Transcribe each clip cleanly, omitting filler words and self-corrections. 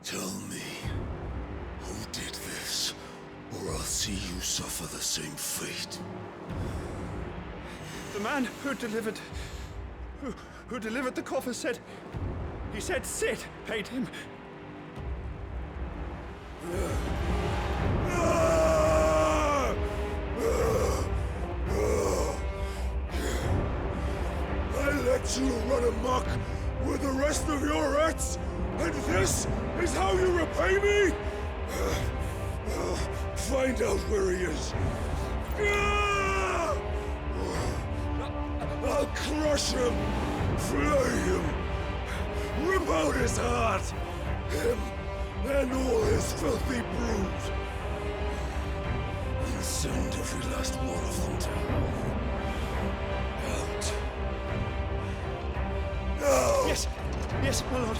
Tell me, who did this, or I'll see you suffer the same fate. The man who delivered the coffer said, he said Sid paid him. I let you run amok with the rest of your rats, and this is how you repay me? Find out where he is. I'll crush him, flay him, rip out his heart, him and all his filthy brood, and send every last one of them to hell. Out. Now! Yes, yes, my lord.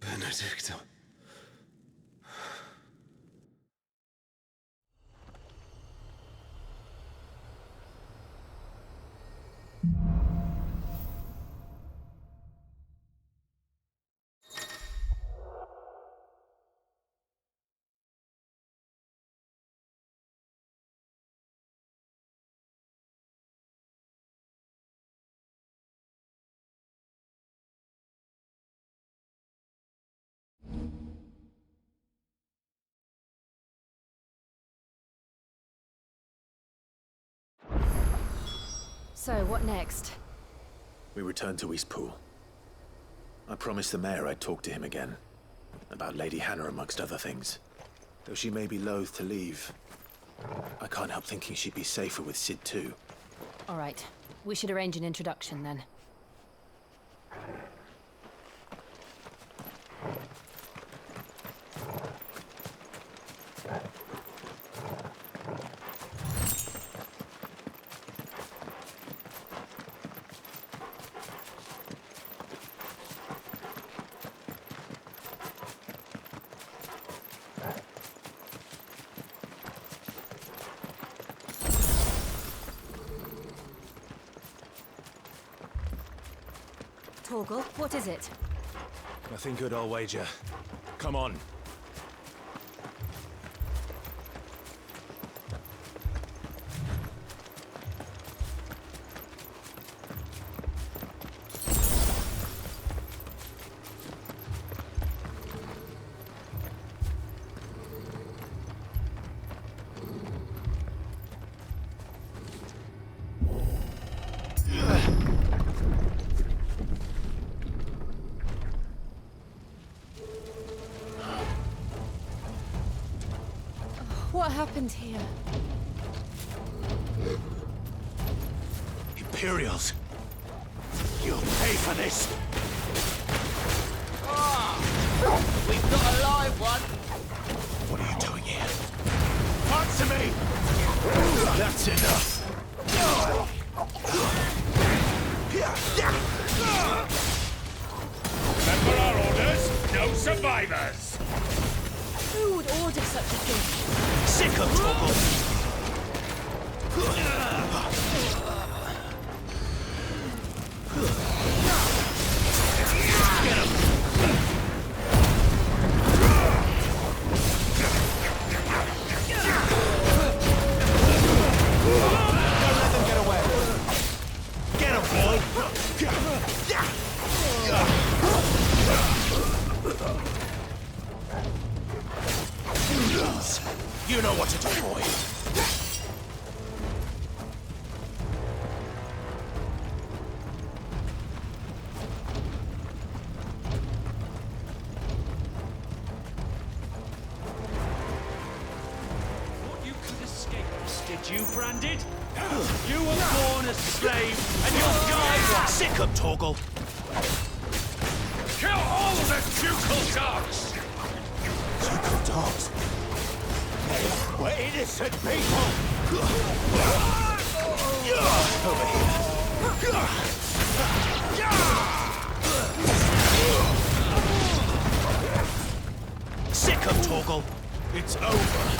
Benedicta. So, what next? We return to Eastpool. I promised the mayor I'd talk to him again. About Lady Hannah amongst other things. Though she may be loath to leave, I can't help thinking she'd be safer with Sid too. Alright, we should arrange an introduction then. Torgal, what is it? Nothing good, I'll wager. Come on. What happened here? Imperials! You'll pay for this! We've got a live one! What are you doing here? Answer me! That's enough! Remember our orders? No survivors! Who would order such a thing? Sick of trouble! Get him! Don't let them get away. Get him, boy! You know what to do, boy. Thought you could escape us, did you, Branded? You were born a slave, and you'll die one. Sick of Torgal. Kill all the ducal dogs! Ducal dogs? We're innocent people! Over here. Sick of Torgal. It's over.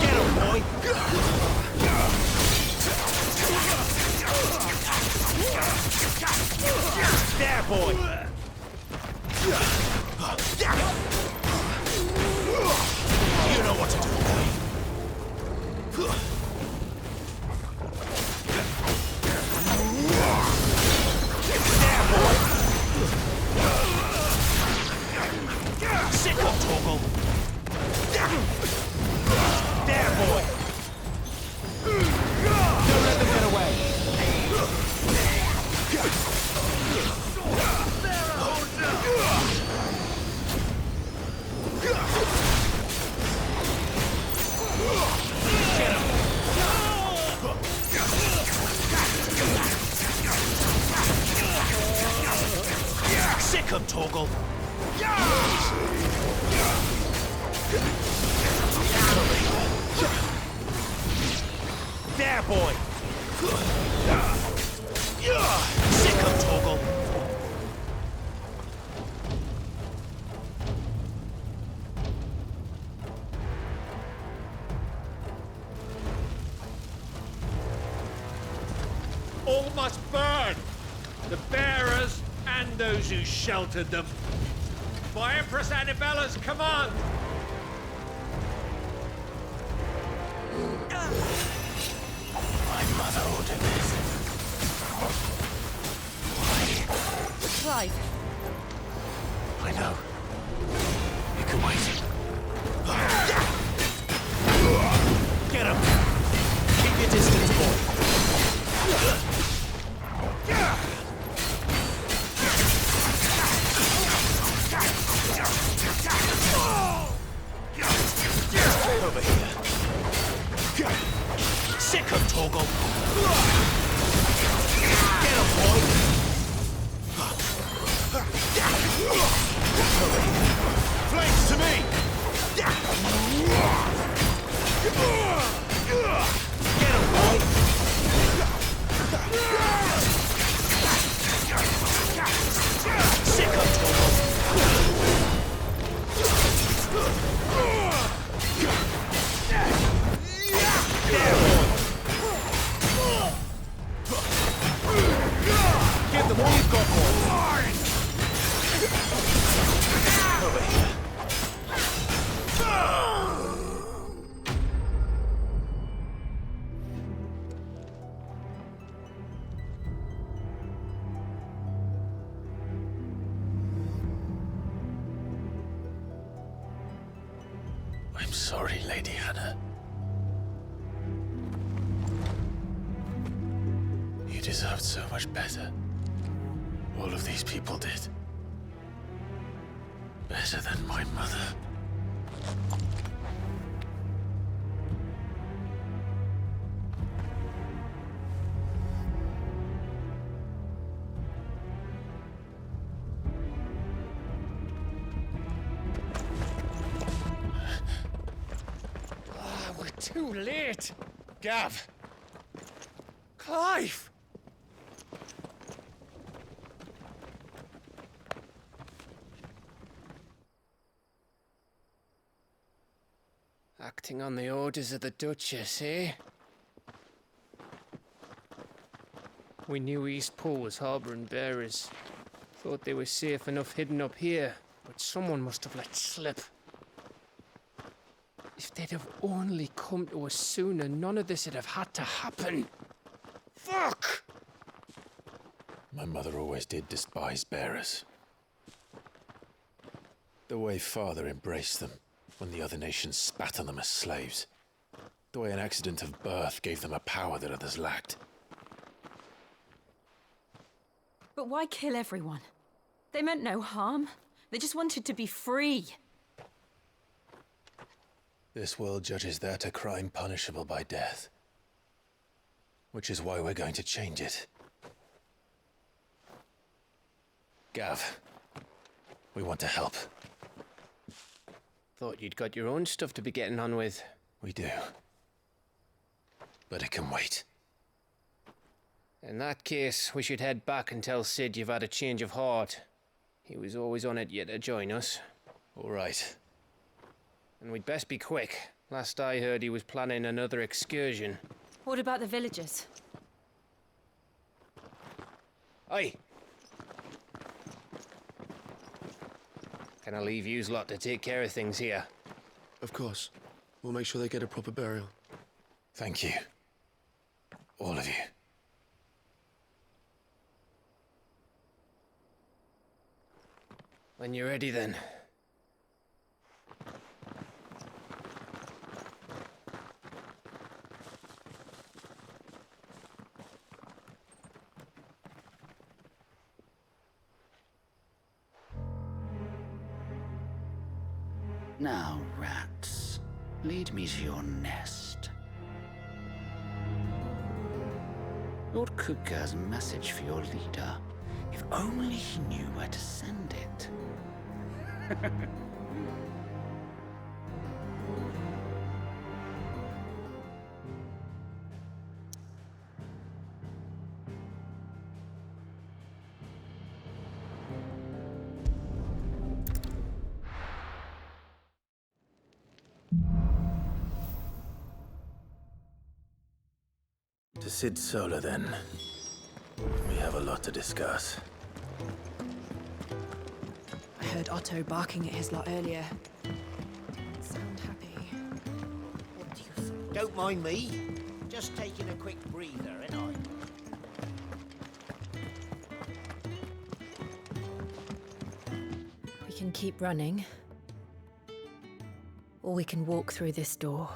Get him, boy! There, boy! You know what to do, boy. There, boy! Sick of Torgal! There, boy! Don't let them get away! Sick of Torgal! There, boy! Sick of Torgal! All must burn! The bearers and those who sheltered them. By Empress Annabella's command! My mother ordered this. Clive, I know. You can wait. Get him! Keep your distance, boy! Over here. Sick of Torgal! Get him, boy! Flanks to me! Get him, boy! Sick of Torgal! There, boy! Give them all you've got, boy! Over here. I'm sorry, Lady Hannah. You deserved so much better. All of these people did. Better than my mother. We're too late! Gav! Clive! Acting on the orders of the Duchess, eh? We knew East Pool was harbouring bearers. Thought they were safe enough hidden up here, but someone must have let slip. If they'd have only come to us sooner, none of this would have had to happen. Fuck! My mother always did despise bearers. The way Father embraced them when the other nations spat on them as slaves. The way an accident of birth gave them a power that others lacked. But why kill everyone? They meant no harm. They just wanted to be free. This world judges that a crime punishable by death. Which is why we're going to change it. Gav, we want to help. Thought you'd got your own stuff to be getting on with. We do. But it can wait. In that case, we should head back and tell Sid you've had a change of heart. He was always on it yet to join us. All right. And we'd best be quick. Last I heard, he was planning another excursion. What about the villagers? Aye. Can I leave yous lot to take care of things here? Of course. We'll make sure they get a proper burial. Thank you. All of you. When you're ready, then. Now, rats, lead me to your nest. Lord Cook has a message for your leader. If only he knew where to send it. To Sid Solar, then. We have a lot to discuss. I heard Otto barking at his lot earlier. Didn't sound happy. What do you think? Don't mind me. Just taking a quick breather, ain't I? We can keep running. Or we can walk through this door.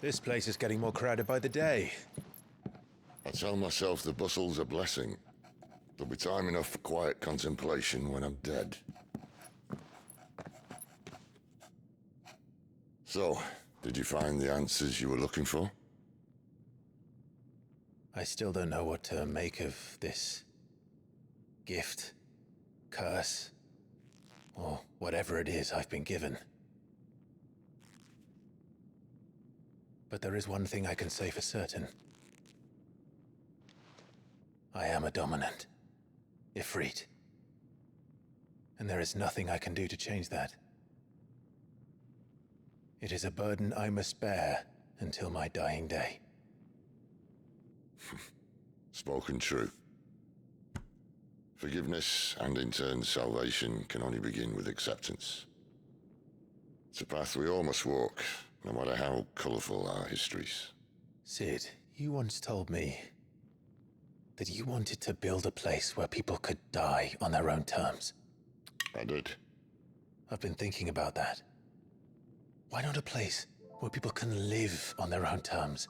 This place is getting more crowded by the day. I tell myself the bustle's a blessing. There'll be time enough for quiet contemplation when I'm dead. So, did you find the answers you were looking for? I still don't know what to make of this gift, curse, or whatever it is I've been given. But there is one thing I can say for certain. I am a dominant, Ifrit. And there is nothing I can do to change that. It is a burden I must bear until my dying day. Spoken true. Forgiveness, and in turn salvation, can only begin with acceptance. It's a path we all must walk, no matter how colourful our histories. Sid, you once told me that you wanted to build a place where people could die on their own terms. I did. I've been thinking about that. Why not a place where people can live on their own terms?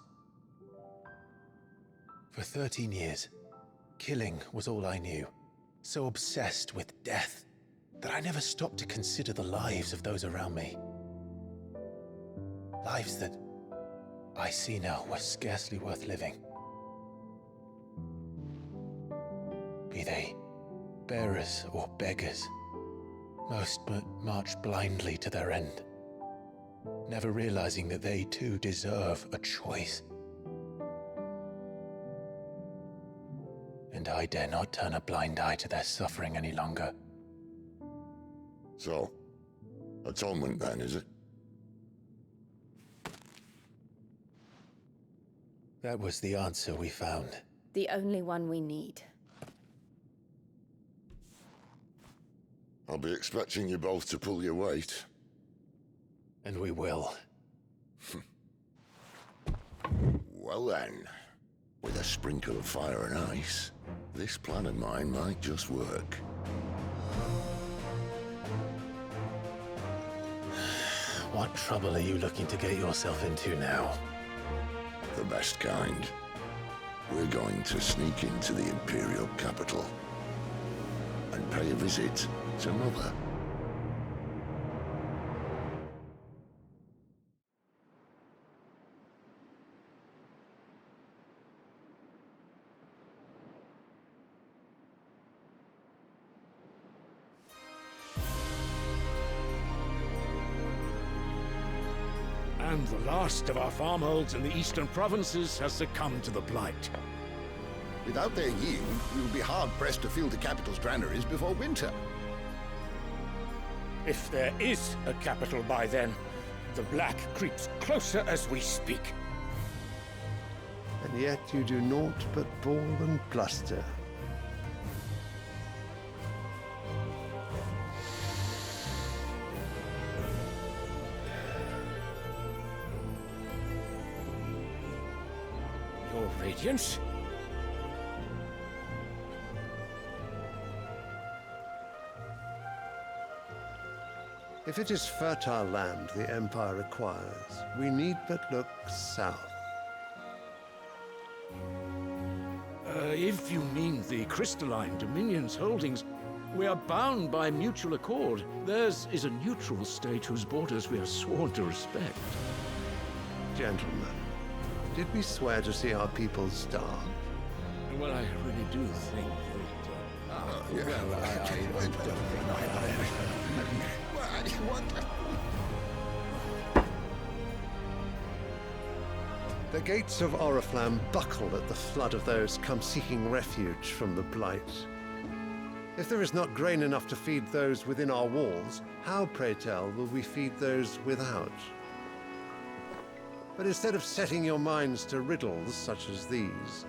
For 13 years, killing was all I knew. So obsessed with death that I never stopped to consider the lives of those around me. Lives that I see now were scarcely worth living. Be they bearers or beggars, most march blindly to their end, never realizing that they too deserve a choice. And I dare not turn a blind eye to their suffering any longer. So, atonement then, is it? That was the answer we found. The only one we need. I'll be expecting you both to pull your weight. And we will. Well then, with a sprinkle of fire and ice, this plan of mine might just work. What trouble are you looking to get yourself into now? The best kind. We're going to sneak into the Imperial capital and pay a visit to Mother. And the last of our farmholds in the eastern provinces has succumbed to the blight. Without their yield, we will be hard-pressed to fill the capital's granaries before winter. If there is a capital by then, the black creeps closer as we speak. And yet you do naught but bawl and bluster. Your Radiance? If it is fertile land the Empire requires, we need but look south. If you mean the crystalline Dominion's holdings, we are bound by mutual accord. Theirs is a neutral state whose borders we are sworn to respect. Gentlemen, did we swear to see our people starve? Well, I really do think that... The gates of Oriflamme buckle at the flood of those come seeking refuge from the blight. If there is not grain enough to feed those within our walls, how, pray tell, will we feed those without? But instead of setting your minds to riddles such as these,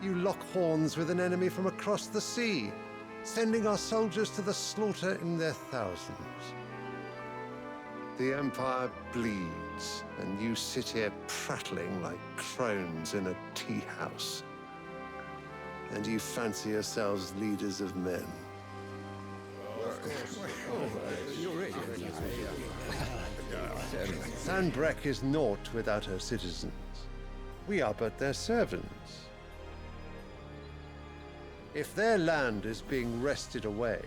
you lock horns with an enemy from across the sea, sending our soldiers to the slaughter in their thousands. The Empire bleeds, and you sit here prattling like crones in a tea house. And you fancy yourselves leaders of men. Sanbreque is naught without her citizens. We are but their servants. If their land is being wrested away,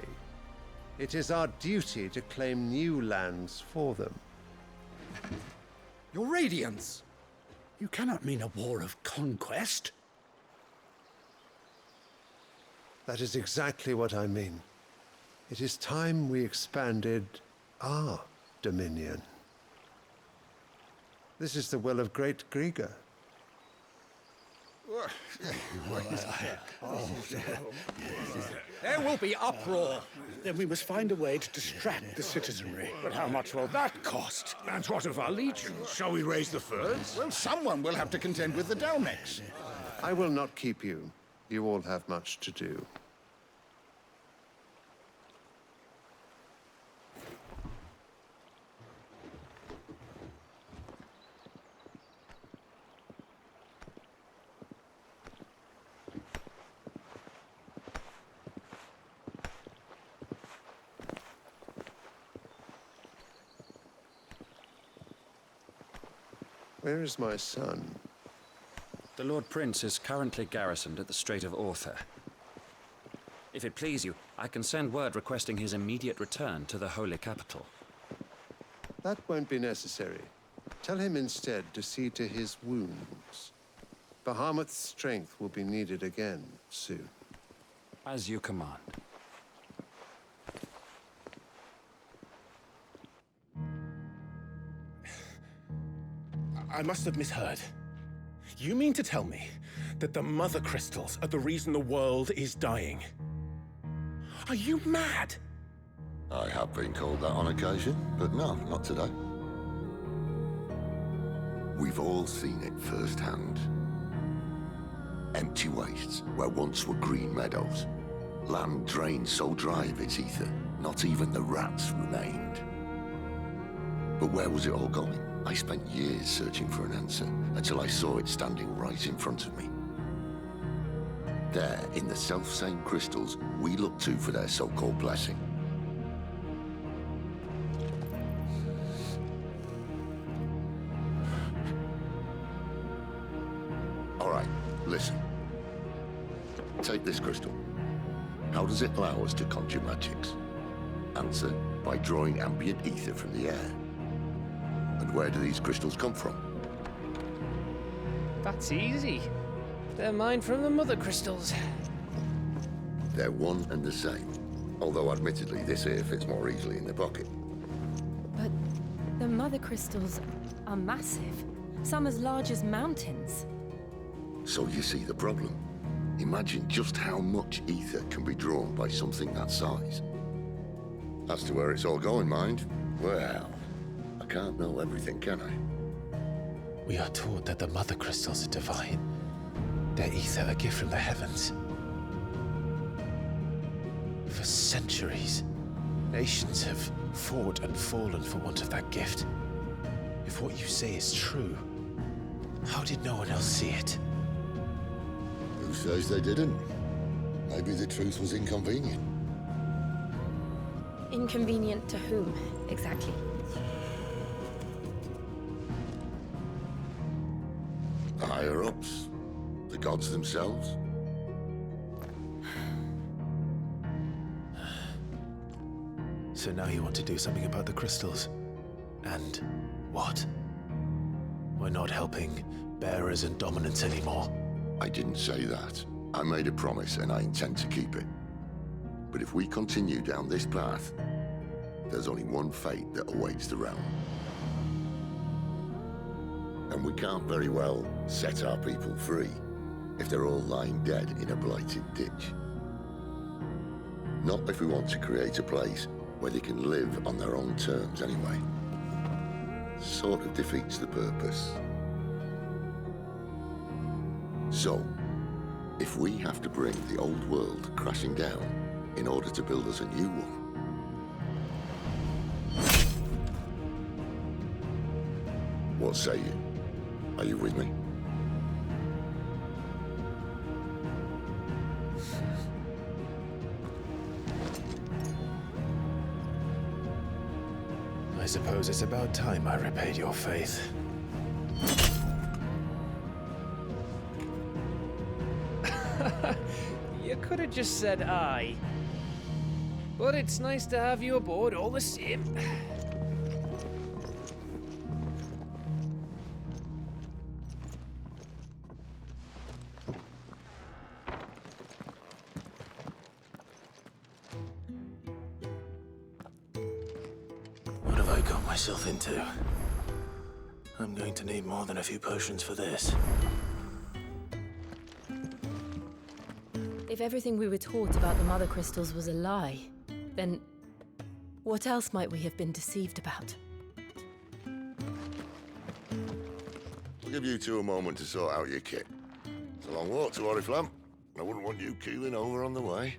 it is our duty to claim new lands for them. Your Radiance! You cannot mean a war of conquest. That is exactly what I mean. It is time we expanded our dominion. This is the will of great Grieger. There will be uproar. Then we must find a way to distract the citizenry. But how much will that cost? And what of our legions? Shall we raise the furs? Well, someone will have to contend with the Dalmex. I will not keep you. You all have much to do. Where is my son? The Lord Prince is currently garrisoned at the Strait of Author. If it please you, I can send word requesting his immediate return to the Holy Capital. That won't be necessary. Tell him instead to see to his wounds. Bahamut's strength will be needed again soon. As you command. I must have misheard. You mean to tell me that the mother crystals are the reason the world is dying? Are you mad? I have been called that on occasion, but no, not today. We've all seen it firsthand. Empty wastes where once were green meadows. Land drained so dry of its ether, not even the rats remained. But where was it all going? I spent years searching for an answer, until I saw it standing right in front of me. There, in the self-same crystals we look to for their so-called blessing. All right, listen. Take this crystal. How does it allow us to conjure magics? Answer, by drawing ambient ether from the air. And where do these crystals come from? That's easy. They're mined from the mother crystals. They're one and the same. Although admittedly this here fits more easily in the pocket. But the mother crystals are massive. Some as large as mountains. So you see the problem. Imagine just how much ether can be drawn by something that size. As to where it's all going, mind, well, I can't know everything, can I? We are taught that the mother crystals are divine. Their ether a gift from the heavens. For centuries, nations have fought and fallen for want of that gift. If what you say is true, how did no one else see it? Who says they didn't? Maybe the truth was inconvenient. Inconvenient to whom, exactly? The higher-ups? The gods themselves? So now you want to do something about the crystals? And what? We're not helping bearers and dominants anymore. I didn't say that. I made a promise and I intend to keep it. But if we continue down this path, there's only one fate that awaits the realm. And we can't very well set our people free if they're all lying dead in a blighted ditch. Not if we want to create a place where they can live on their own terms anyway. Sort of defeats the purpose. So, if we have to bring the old world crashing down in order to build us a new one, what say you? Are you with me? I suppose it's about time I repaid your faith. You could have just said aye. But it's nice to have you aboard all the same. What have I got myself into? I'm going to need more than a few potions for this. If everything we were taught about the mother crystals was a lie, then what else might we have been deceived about? I'll give you two a moment to sort out your kit. It's a long walk to Oriflamme. I wouldn't want you keeling over on the way.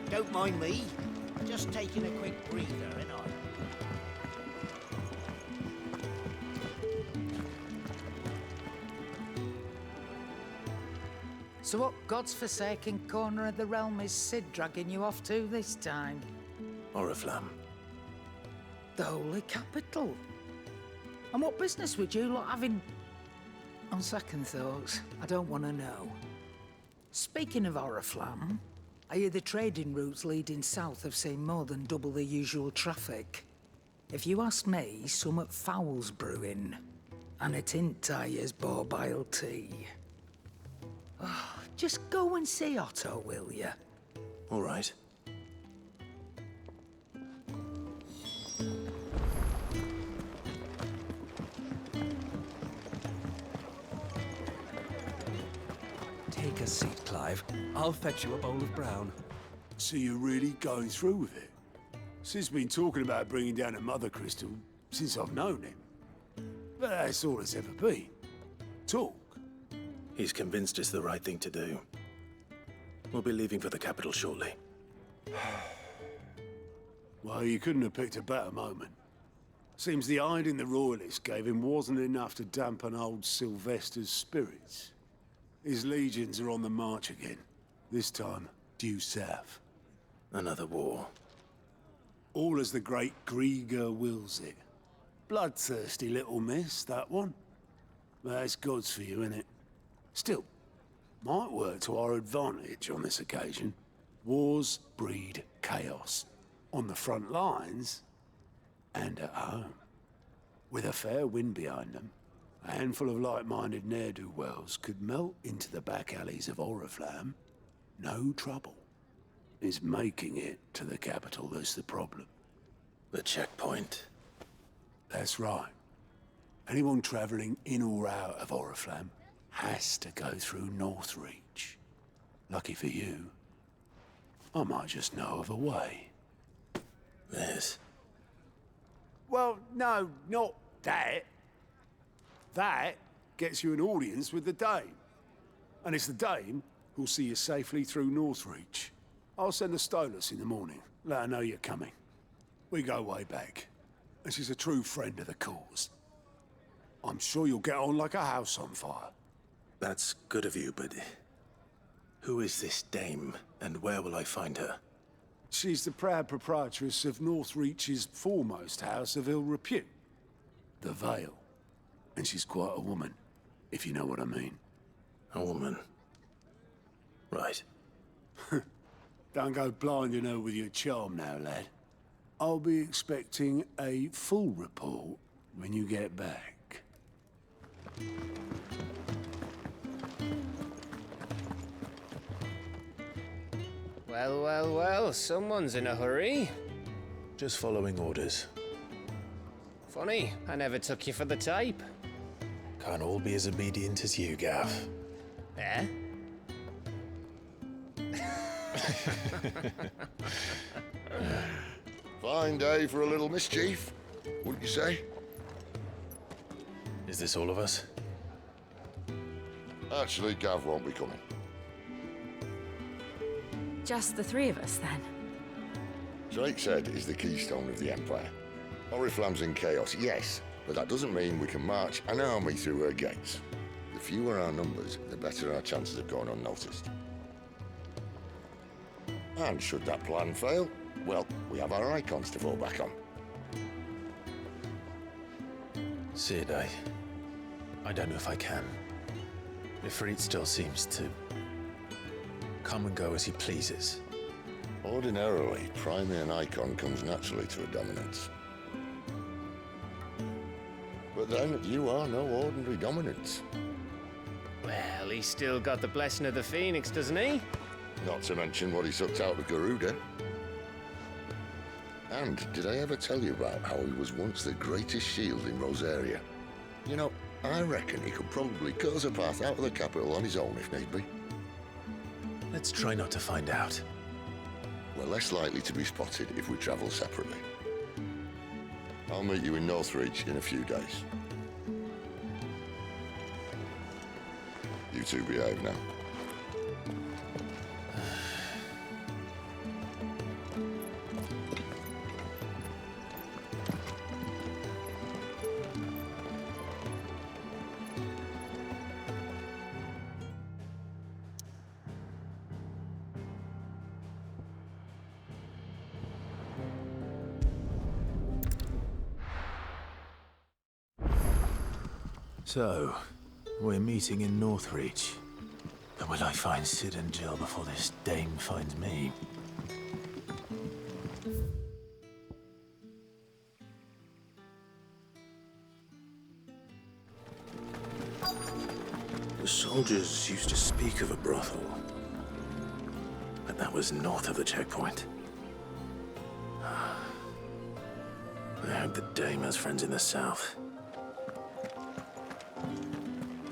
Don't mind me. Just taking a quick breather, ain't I? So what God's forsaken corner of the realm is Sid dragging you off to this time? Oriflamme. The Holy Capital. And what business would you lot having? On second thoughts, I don't want to know. Speaking of Oriflamme, I hear the trading routes leading south have seen more than double the usual traffic. If you ask me, summat foul's brewing. And it ain't Tyre's borbile tea. Oh, just go and see Otto, will you? All right. Take a seat, Clive. I'll fetch you a bowl of brown. So you're really going through with it? Sid's been talking about bringing down a mother crystal since I've known him. But that's all it's ever been. Talk. He's convinced it's the right thing to do. We'll be leaving for the capital shortly. Well, you couldn't have picked a better moment. Seems the hiding the royalists gave him wasn't enough to dampen old Sylvester's spirits. His legions are on the march again. This time, due south. Another war. All as the great Grieger wills it. Bloodthirsty little miss, that one. That's God's for you, innit? Still, might work to our advantage on this occasion. Wars breed chaos. On the front lines, and at home. With a fair wind behind them, a handful of like-minded ne'er-do-wells could melt into the back alleys of Oriflamme. No trouble. It's making it to the capital that's the problem. The checkpoint. That's right. Anyone travelling in or out of Oriflamme has to go through Northreach. Lucky for you, I might just know of a way. This? Well, no, not that. That gets you an audience with the Dame. And it's the Dame who'll see you safely through Northreach. I'll send the Stolas in the morning, let her know you're coming. We go way back, and she's a true friend of the cause. I'm sure you'll get on like a house on fire. That's good of you, but who is this Dame, and where will I find her? She's the proud proprietress of Northreach's foremost house of ill repute, the Vale. And she's quite a woman, if you know what I mean. A woman? Right. Don't go blinding her with your charm now, lad. I'll be expecting a full report when you get back. Well, well, well, someone's in a hurry. Just following orders. Funny, I never took you for the type. Can't all be as obedient as you, Gav. Eh? Fine day for a little mischief, wouldn't you say? Is this all of us? Actually, Gav won't be coming. Just the three of us, then? Drake said is the keystone of the Empire. Oriflamme's in chaos, yes, but that doesn't mean we can march an army through her gates. The fewer our numbers, the better our chances of going unnoticed. And should that plan fail, well, we have our icons to fall back on. Sid, I don't know if I can. Ifrit still seems to come and go as he pleases. Ordinarily, priming an icon comes naturally to a dominance. But then, you are no ordinary dominance. Well, he's still got the blessing of the Phoenix, doesn't he? Not to mention what he sucked out of Garuda. And did I ever tell you about how he was once the greatest shield in Rosaria? You know, I reckon he could probably cut us a path out of the capital on his own if need be. Let's try not to find out. We're less likely to be spotted if we travel separately. I'll meet you in Northreach in a few days. You two behave now. So, we're meeting in Northreach. But will I find Sid and Jill before this Dame finds me? The soldiers used to speak of a brothel. But that was north of the checkpoint. I hope the Dame has friends in the south.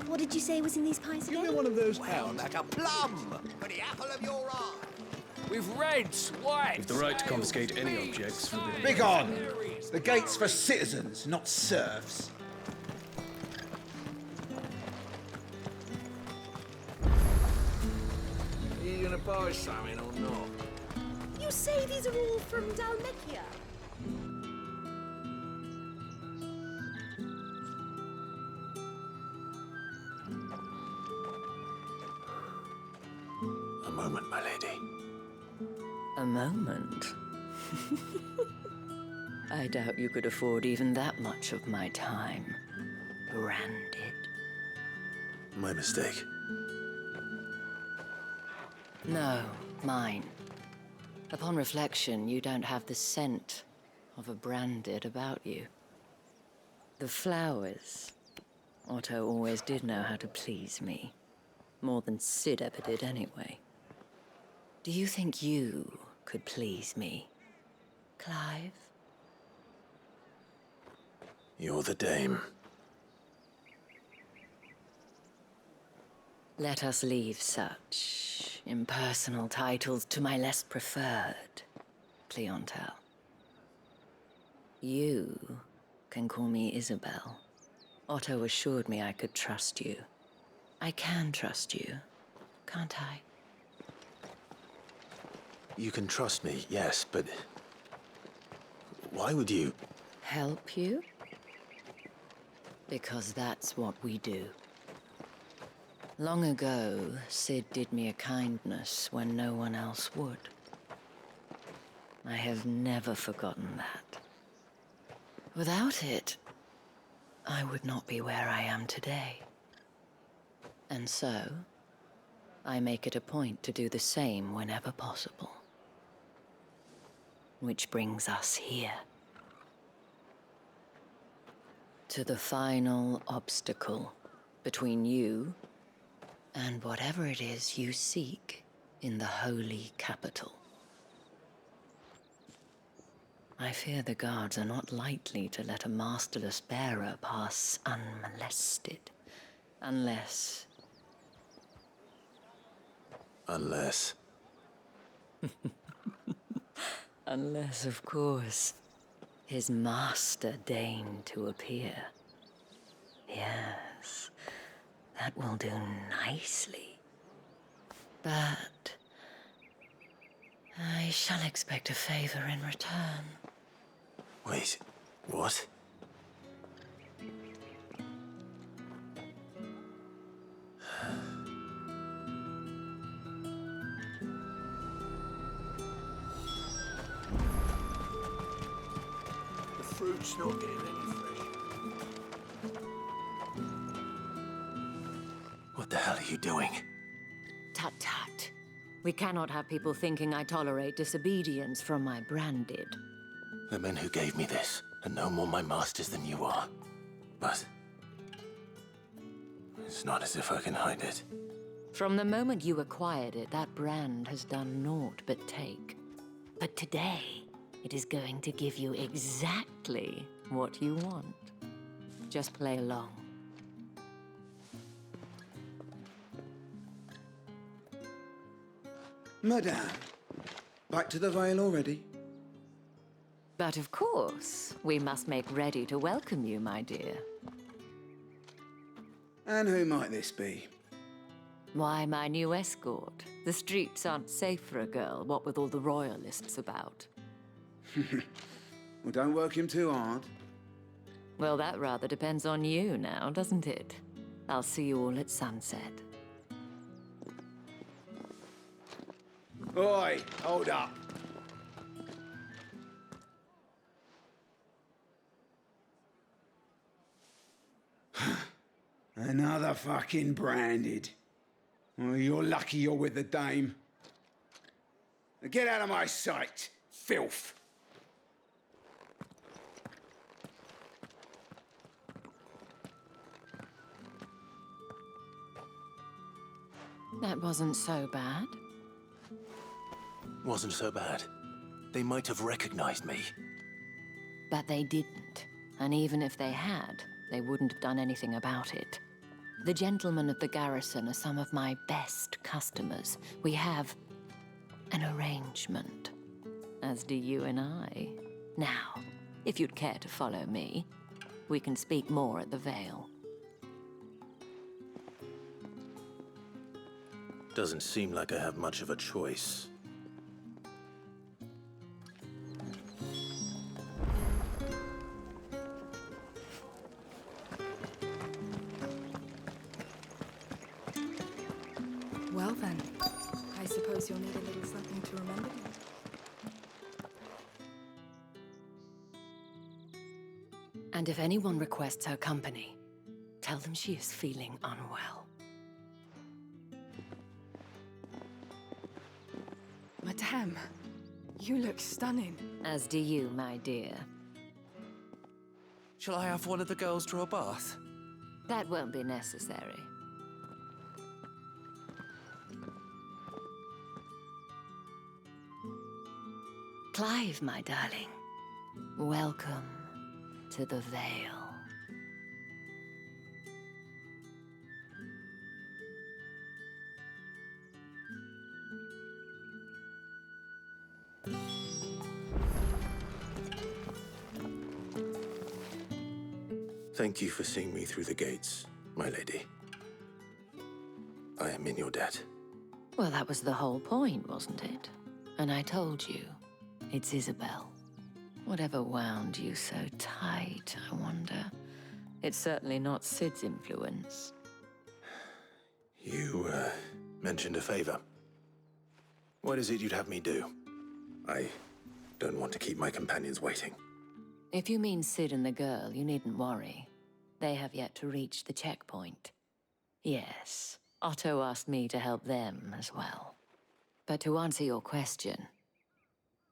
What did you say was in these pies again? Give me one of those pounds. Like a plum for the apple of your eye. With reds, whites. With the right to confiscate any objects forbidden. Begone! The gate's for citizens, not serfs. Are you gonna buy something or not? You say these are all from Dalmekia? A moment, my lady. A moment? I doubt you could afford even that much of my time. Branded. My mistake. No, mine. Upon reflection, you don't have the scent of a branded about you. The flowers. Otto always did know how to please me. More than Sid ever did anyway. Do you think you could please me, Clive? You're the dame. Let us leave such impersonal titles to my less preferred clientele. You can call me Isabel. Otto assured me I could trust you. I can trust you, can't I? You can trust me, yes, but why would you? Help you? Because that's what we do. Long ago, Sid did me a kindness when no one else would. I have never forgotten that. Without it, I would not be where I am today. And so, I make it a point to do the same whenever possible. Which brings us here. To the final obstacle between you and whatever it is you seek in the holy capital. I fear the guards are not likely to let a masterless bearer pass unmolested. Unless... Unless... Unless, of course, his master deigned to appear. Yes, that will do nicely. But I shall expect a favor in return. Wait, what? The fruit's not getting any fresh. What the hell are you doing? Tut tut. We cannot have people thinking I tolerate disobedience from my branded. The men who gave me this are no more my masters than you are. But it's not as if I can hide it. From the moment you acquired it, that brand has done naught but take. But today, it is going to give you exactly what you want. Just play along. Madame, back to the Vale already? But of course, we must make ready to welcome you, my dear. And who might this be? Why, my new escort. The streets aren't safe for a girl, what with all the royalists about. Well, don't work him too hard. Well, that rather depends on you now, doesn't it? I'll see you all at sunset. Oi, hold up. Another fucking branded. Well, you're lucky you're with the dame. Now get out of my sight, filth. That wasn't so bad. Wasn't so bad. They might have recognized me. But they didn't. And even if they had, they wouldn't have done anything about it. The gentlemen of the garrison are some of my best customers. We have an arrangement. As do you and I. Now, if you'd care to follow me, we can speak more at the Vale. Doesn't seem like I have much of a choice. Well then, I suppose you'll need a little something to remember me. And if anyone requests her company, tell them she is feeling unwell. Madame, you look stunning. As do you, my dear. Shall I have one of the girls draw a bath? That won't be necessary. Clive, my darling. Welcome to the Vale. Thank you for seeing me through the gates, my lady. I am in your debt. Well, that was the whole point, wasn't it? And I told you, it's Isabel. Whatever wound you so tight, I wonder. It's certainly not Sid's influence. You, mentioned a favor. What is it you'd have me do? I don't want to keep my companions waiting. If you mean Sid and the girl, you needn't worry. They have yet to reach the checkpoint. Yes, Otto asked me to help them as well. But to answer your question,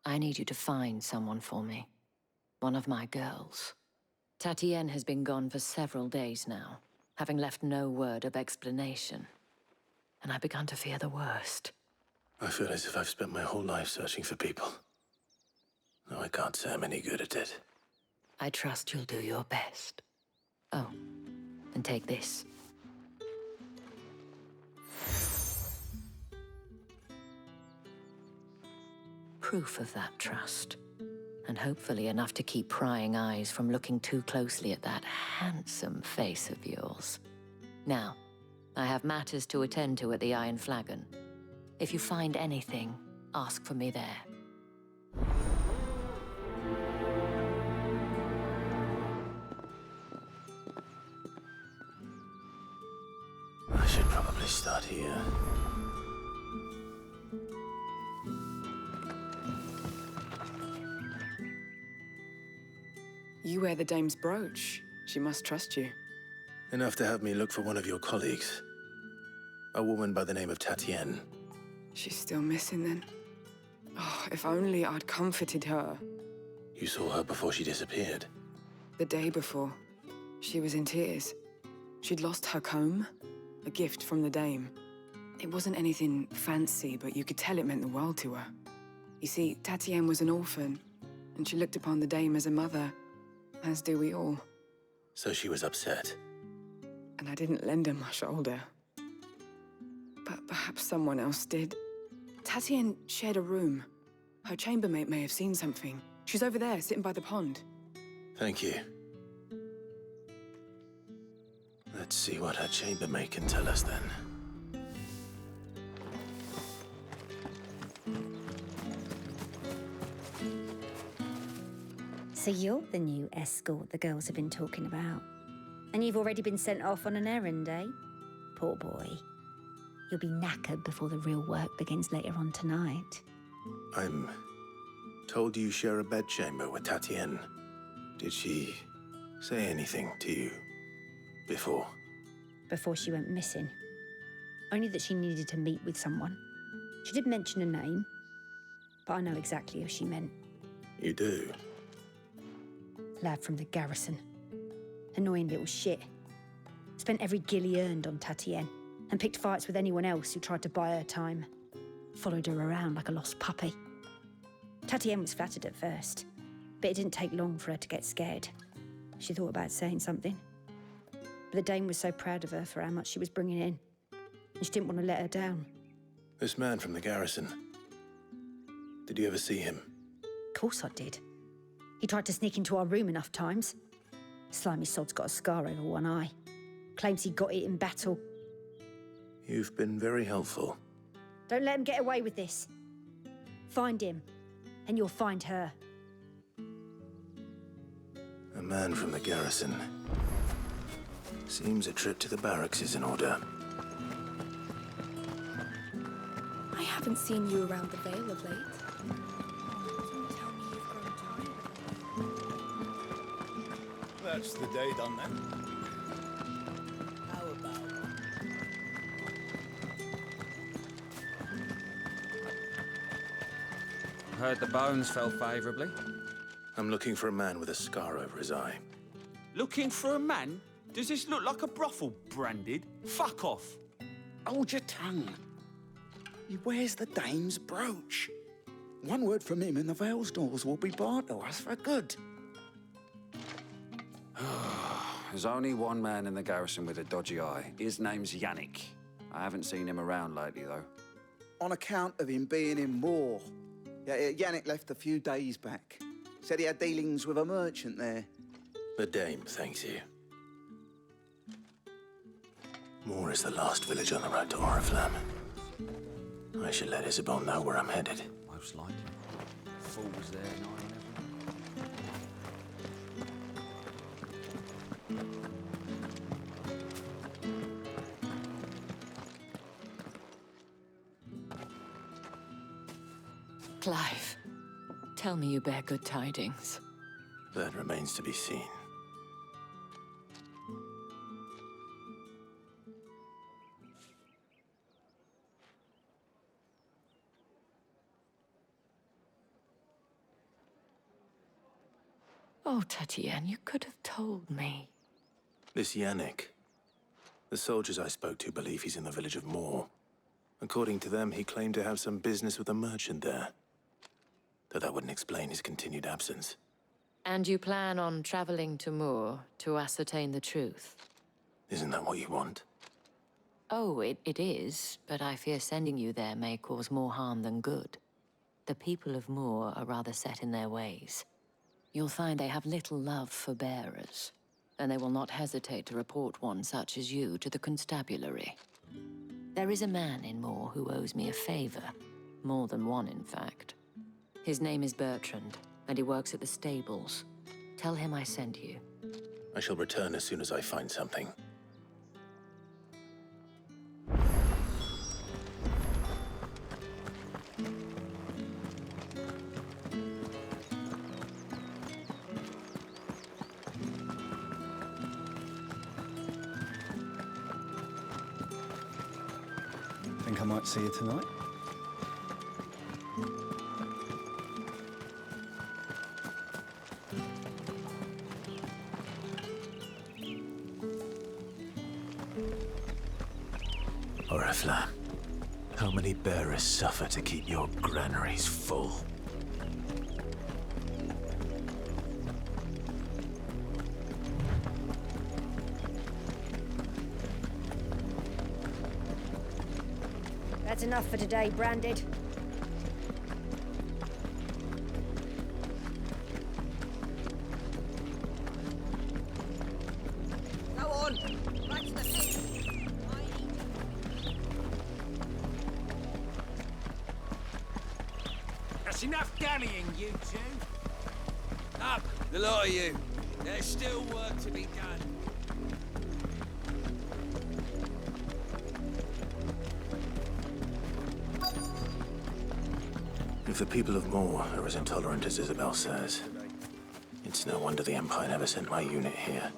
I need you to find someone for me. One of my girls. Tatienne has been gone for several days now, having left no word of explanation. And I've begun to fear the worst. I feel as if I've spent my whole life searching for people. No, I can't say I'm any good at it. I trust you'll do your best. Oh, and take this. Proof of that trust. And hopefully enough to keep prying eyes from looking too closely at that handsome face of yours. Now, I have matters to attend to at the Iron Flagon. If you find anything, ask for me there. I should probably start here. You wear the dame's brooch. She must trust you. Enough to have me look for one of your colleagues. A woman by the name of Tatienne. She's still missing then. Oh, if only I'd comforted her. You saw her before she disappeared. The day before, she was in tears. She'd lost her comb, a gift from the dame. It wasn't anything fancy, but you could tell it meant the world to her. You see, Tatienne was an orphan, and she looked upon the dame as a mother, as do we all. So she was upset. And I didn't lend her my shoulder. But perhaps someone else did. Tatienne shared a room. Her chambermaid may have seen something. She's over there, sitting by the pond. Thank you. Let's see what her chambermaid can tell us then. So you're the new escort the girls have been talking about. And you've already been sent off on an errand, eh? Poor boy. You'll be knackered before the real work begins later on tonight. I'm told you share a bedchamber with Tatienne. Did she say anything to you before? Before she went missing. Only that she needed to meet with someone. She did mention a name, but I know exactly who she meant. You do? Lad from the garrison. Annoying little shit. Spent every guil he earned on Tatienne and picked fights with anyone else who tried to buy her time. Followed her around like a lost puppy. Tatienne was flattered at first, but it didn't take long for her to get scared. She thought about saying something. But the dame was so proud of her for how much she was bringing in, and she didn't want to let her down. This man from the garrison, Did you ever see him? Of course I did. He tried to sneak into our room enough times. Slimy sod's got a scar over one eye. Claims he got it in battle. You've been very helpful. Don't let him get away with this. Find him, and you'll find her. A man from the garrison. Seems a trip to the barracks is in order. I haven't seen you around the Vale of late. That's the day done then. How about Heard the bones fell favourably. I'm looking for a man with a scar over his eye. Looking for a man? Does this look like a brothel, Branded? Fuck off. Hold your tongue. He wears the dame's brooch. One word from him and the Vale's doors will be barred to us for good. There's only one man in the garrison with a dodgy eye. His name's Yannick. I haven't seen him around lately, though. On account of him being in war. Yeah, Yannick left a few days back. Said he had dealings with a merchant there. The dame thanks you. Moor is the last village on the road to Oriflamme. I should let Isabel know where I'm headed. Most likely. Fools there, 9/11. Clive, tell me you bear good tidings. That remains to be seen. Oh, Tatienne, you could have told me. This Yannick. The soldiers I spoke to believe he's in the village of Moor. According to them, he claimed to have some business with a merchant there. Though that wouldn't explain his continued absence. And you plan on traveling to Moor to ascertain the truth? Isn't that what you want? Oh, it is, but I fear sending you there may cause more harm than good. The people of Moor are rather set in their ways. You'll find they have little love for bearers, and they will not hesitate to report one such as you to the constabulary. There is a man in Moor who owes me a favor. More than one, in fact. His name is Bertrand, and he works at the stables. Tell him I sent you. I shall return as soon as I find something. Think I might see you tonight? Oriflamme, how many bearers suffer to keep your granaries full? That's enough for today, Branded. Go on! Back to the pit! That's enough dallying, you two. Up, the lot of you. There's still work to be done. If the people of Moor are as intolerant as Isabel says, it's no wonder the Empire never sent my unit here.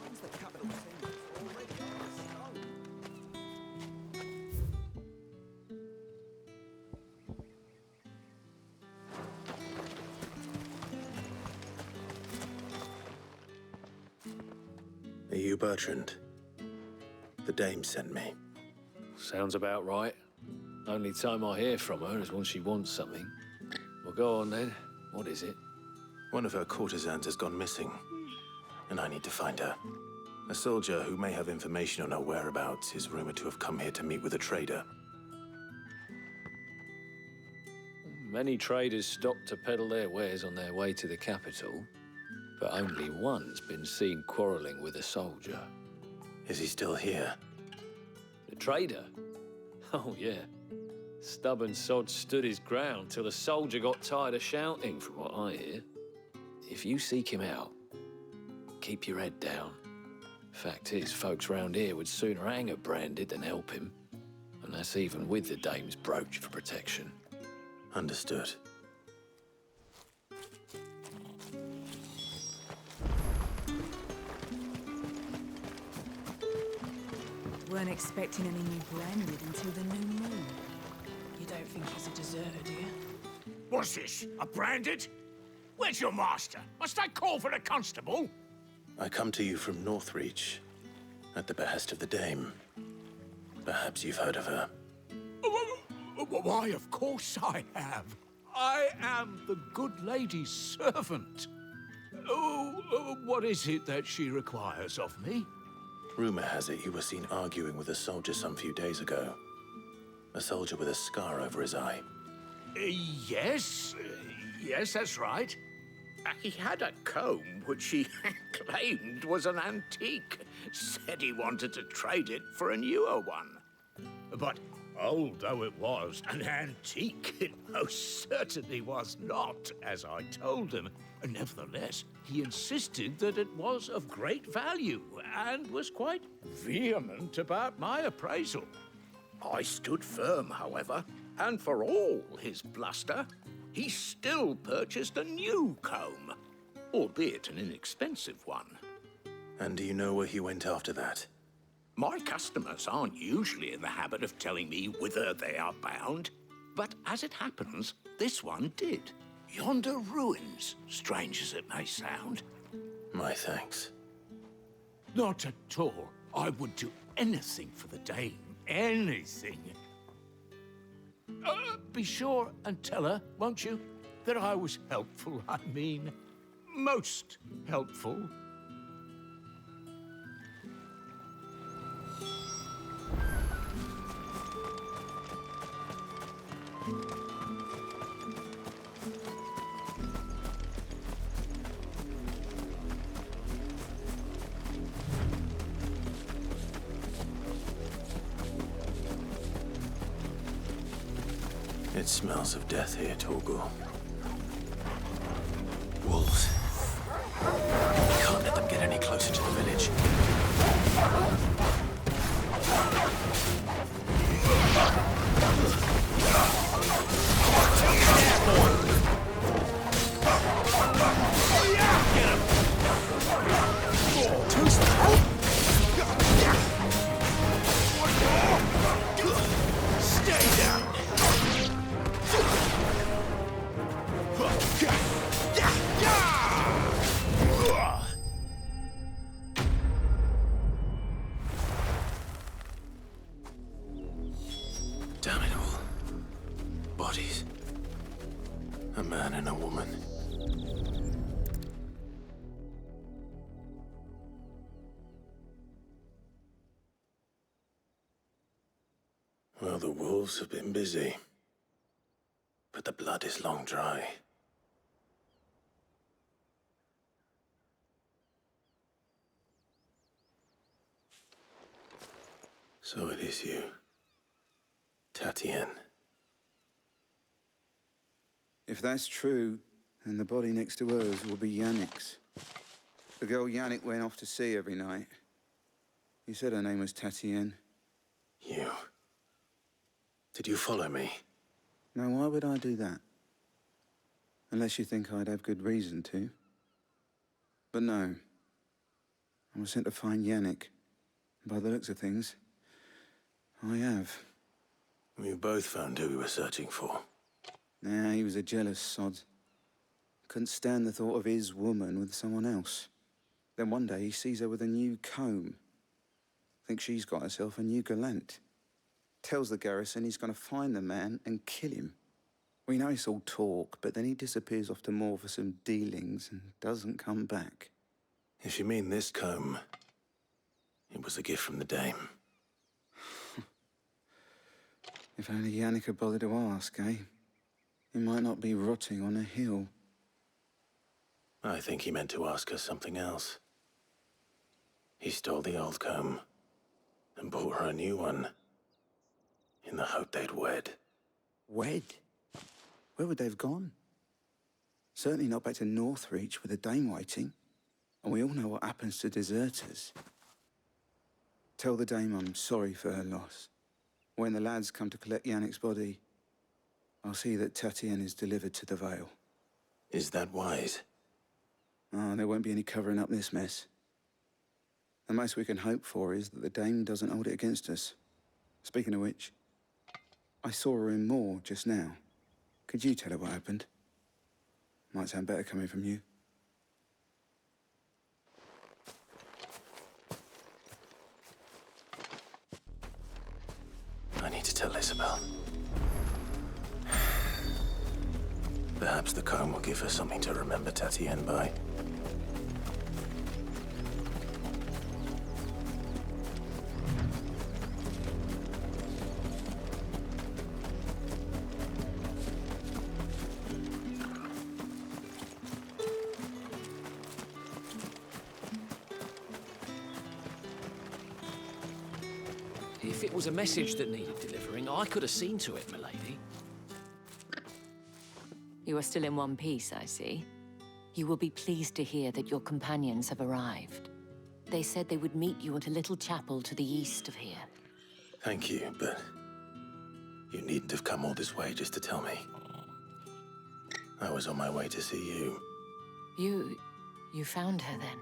Are you Bertrand? The dame sent me. Sounds about right. Only time I hear from her is when she wants something. Well, go on then. What is it? One of her courtesans has gone missing, and I need to find her. A soldier who may have information on her whereabouts is rumored to have come here to meet with a trader. Many traders stopped to peddle their wares on their way to the capital, but only one's been seen quarrelling with a soldier. Is he still here? The trader? Oh, yeah. Stubborn sod stood his ground till the soldier got tired of shouting, from what I hear. If you seek him out, keep your head down. Fact is, folks round here would sooner hang a branded than help him. And that's even with the dame's brooch for protection. Understood. Weren't expecting any new branded until the new moon. You don't think he's a deserter, do you? What's this? A branded? Where's your master? Must I call for the constable? I come to you from Northreach, at the behest of the dame. Perhaps you've heard of her. Why, of course I have. I am the good lady's servant. What is it that she requires of me? Rumor has it you were seen arguing with a soldier some few days ago. A soldier with a scar over his eye. Yes. Yes, that's right. He had a comb which he claimed was an antique. Said he wanted to trade it for a newer one. But old though it was, an antique it most certainly was not, as I told him. Nevertheless, he insisted that it was of great value and was quite vehement about my appraisal. I stood firm, however, and for all his bluster, he still purchased a new comb, albeit an inexpensive one. And do you know where he went after that? My customers aren't usually in the habit of telling me whither they are bound, but as it happens, this one did. Yonder ruins, strange as it may sound. My thanks. Not at all. I would do anything for the dame. Anything. Be sure and tell her, won't you, that I was helpful. I mean, most helpful. It smells of death here, Torgal. Wolves. We can't let them get any closer to the village. Stay down! Damn it all. Bodies. A man and a woman. Well, the wolves have been busy. But the blood is long dry. So it is you, Tatien. If that's true, then the body next to hers will be Yannick's. The girl Yannick went off to sea every night. You said her name was Tatien. You. Did you follow me? Now, why would I do that? Unless you think I'd have good reason to. But no. I was sent to find Yannick. By the looks of things, I have. We both found who we were searching for. Nah, he was a jealous sod. Couldn't stand the thought of his woman with someone else. Then one day he sees her with a new comb. Thinks she's got herself a new gallant. Tells the garrison he's going to find the man and kill him. We know it's all talk, but then he disappears off to Moor for some dealings and doesn't come back. If you mean this comb, it was a gift from the dame. If only Yannick had bothered to ask, eh? He might not be rotting on a hill. I think he meant to ask us something else. He stole the old comb and bought her a new one in the hope they'd wed. Wed? Where would they have gone? Certainly not back to Northreach with a dame waiting. And we all know what happens to deserters. Tell the dame I'm sorry for her loss. When the lads come to collect Yannick's body, I'll see that Tatienne is delivered to the Vale. Is that wise? Oh, there won't be any covering up this mess. The most we can hope for is that the dame doesn't hold it against us. Speaking of which, I saw her in Moor just now. Could you tell her what happened? Might sound better coming from you. I need to tell Isabel. Perhaps the comb will give her something to remember Tatienne by. If it was a message that needed delivering, I could have seen to it, milady. You are still in one piece, I see. You will be pleased to hear that your companions have arrived. They said they would meet you at a little chapel to the east of here. Thank you, but you needn't have come all this way just to tell me. I was on my way to see you. You found her then?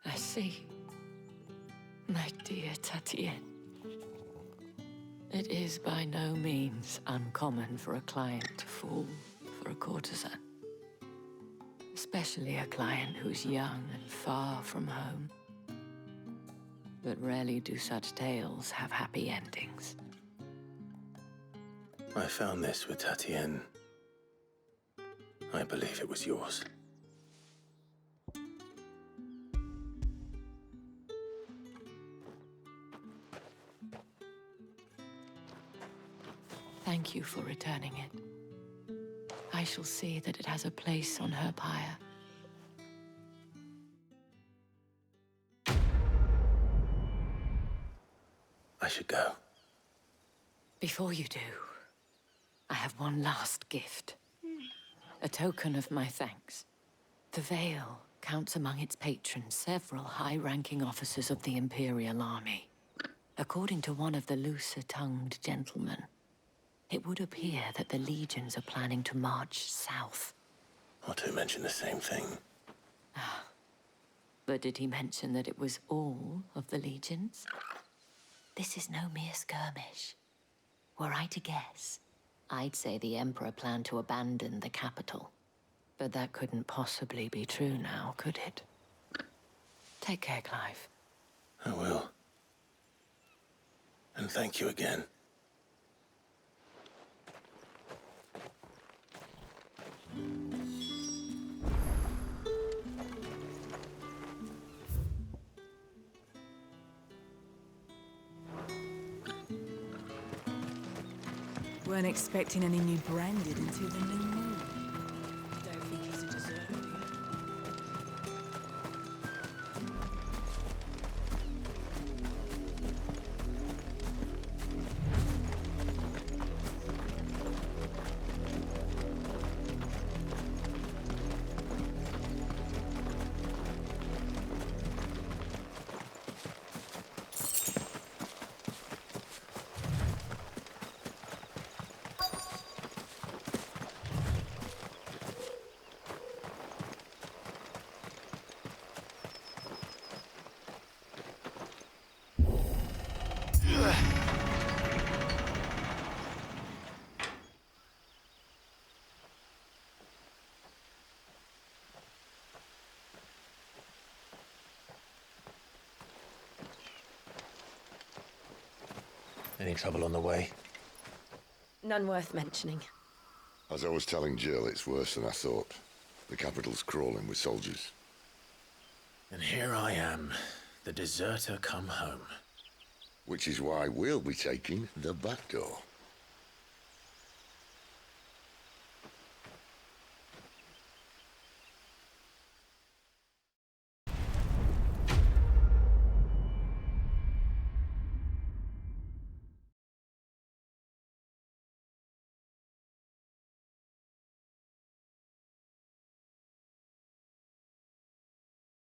I see. My dear Tatienne. It is by no means uncommon for a client to fall for a courtesan. Especially a client who's young and far from home. But rarely do such tales have happy endings. I found this with Tatienne. I believe it was yours. Thank you for returning it. I shall see that it has a place on her pyre. I should go. Before you do, I have one last gift. A token of my thanks. The Vale counts among its patrons several high-ranking officers of the Imperial Army. According to one of the looser-tongued gentlemen, it would appear that the legions are planning to march south. Or to mention the same thing. But did he mention that it was all of the legions? This is no mere skirmish. Were I to guess, I'd say the Emperor planned to abandon the capital. But that couldn't possibly be true now, could it? Take care, Clive. I will. And thank you again. Weren't expecting any new branded until the new moon. Don't think he's a deserter. Any trouble on the way? None worth mentioning. As I was telling Jill, it's worse than I thought. The capital's crawling with soldiers. And here I am, the deserter come home. Which is why we'll be taking the back door.